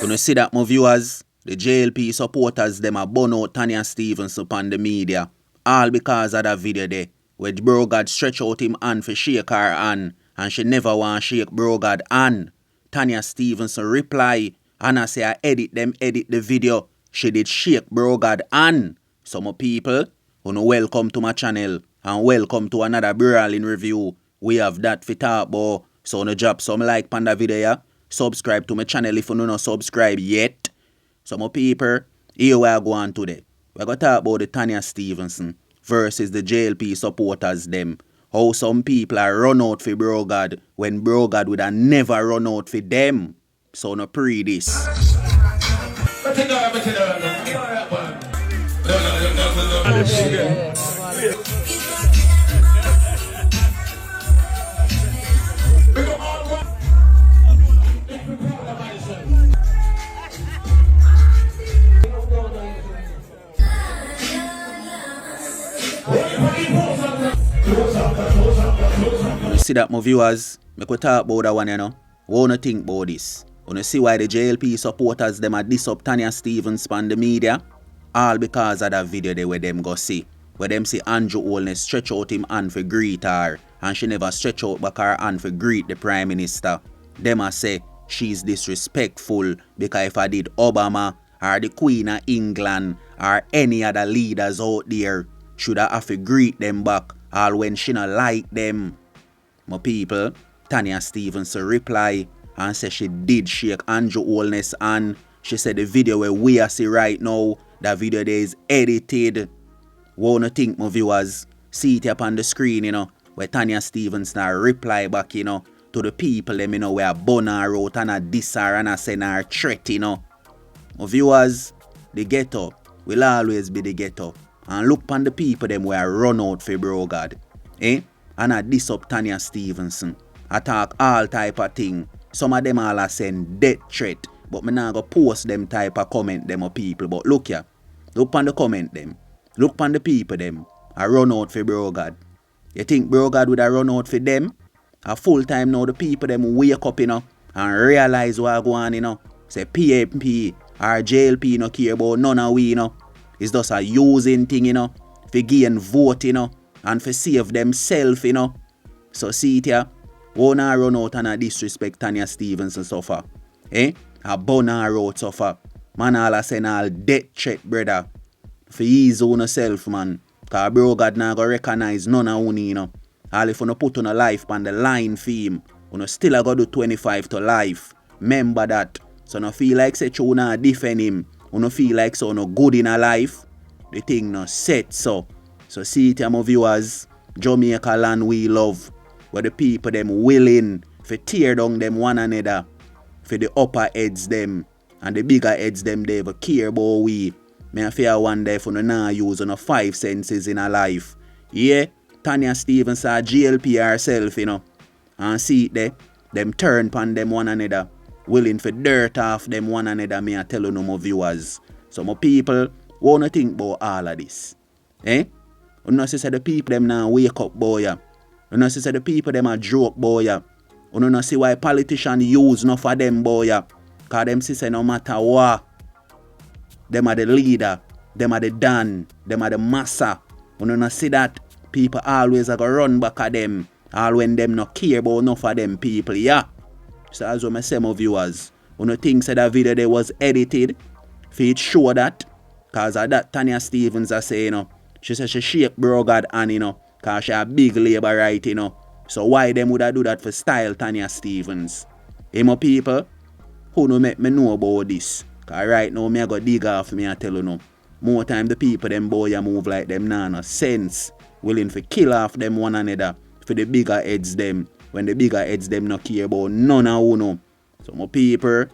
You see that, my viewers? The JLP supporters, them a burn out Tanya Stephens upon the media. All because of that video there, where bro God stretch out him hand for shake her hand, and she never want shake bro God hand. Tanya Stephens reply, and I say I edit the video. She did shake bro God hand. So my people, welcome to my channel, and welcome to another brawling review. We have that for talk about. So drop some like on the video, yeah? Subscribe to my channel if you not subscribe yet. So my people, here we are going today. We're going to talk about the Tanya Stephens versus the JLP supporters them. How some people are run out for bro God when bro God would have never run out for them. So no pre this. You see that, my viewers? I could talk about that one, you know. What do you think about this? You see why the JLP supporters them are diss up Tanya Stephens on the media? All because of that video they where them go see. Where them see Andrew Holness stretch out him hand for greet her, and she never stretch out back her hand for greet the Prime Minister. Them a say she's disrespectful because if I did Obama or the Queen of England or any other leaders out there, should I have to greet them back all when she not like them. My people, Tanya Stephens reply and say she did shake Andrew Holness and she said the video where we are see right now, that video there is edited. Wanna think, my viewers? See it up on the screen, you know, where Tanya Stephens now reply back, you know, to the people them, you know, where burn her out and a diss her and a send her threat, you know. My viewers, the ghetto will always be the ghetto. And look upon the people them where run out for bro God. Eh? And I diss up Tanya Stephens. I talk all type of thing. Some of them all are send death threat. But me not go post them type of comment them of people. But look here. Look upon the comment them. Look upon the people them. I run out for bro God. You think bro God would have run out for them? A full time now the people them wake up, you know, and realize what go on, you know. Say PMP or JLP no care about none of we, you know. It's just a using thing, you know, for gain vote, you know, and for save themselves, you know. So see it here, wanna run out and a disrespect Tanya Stephens and suffer. Eh? A burn her out suffer. Man all a send all death threat, brother. For ease on yourself, man. Cause bro God not go recognize none of you, you know. All if you no put on a life on the line for him, you still a go do 25 to life. Remember that. So no feel like say you not defend him. You no feel like so no good in a life. The thing no set so. So see it, my viewers. Jamaica land we love. Where the people them willing for tear down them one another. For the upper heads them. And the bigger heads them they ever care about we. Me I fear one day for no now use on no 5 senses in a life. Yeah, Tanya Stephens are GLP herself, you know. And see it there. Them turn pan them one another. Willing for dirt off them one another, me I tell you no more viewers. So my people, wanna think about all of this. Eh? You know say the people them now wake up boy ya. You know say the people them a joke boy ya. You know see why politicians use enough for them boy ya. Cause them say no matter what, them are the leader, them are the Dan, them are the massa. You know see that people always are gonna run back at them. All when them not care about enough of them people, yeah. So as what I say, my viewers, you know think that video there was edited for it show that, cause of that Tanya Stephens I say, you know, she said she shake bro God and you know, cause she a big labor right, you know. So why them would I do that for style Tanya Stephens? Hey my people, who no make me know about this? Cause right now me I go dig off me and tell you no. More time the people them boy move like them nah no sense. Willing to kill off them one another for the bigger heads them. When the bigger heads them not care about none of you know. So my people,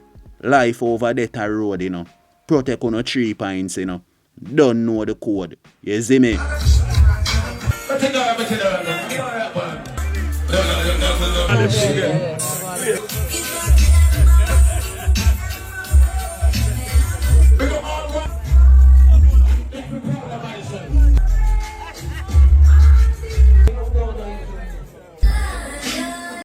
life over death a road, you know. Protect on 3 points, you know. Don't know the code. You see me?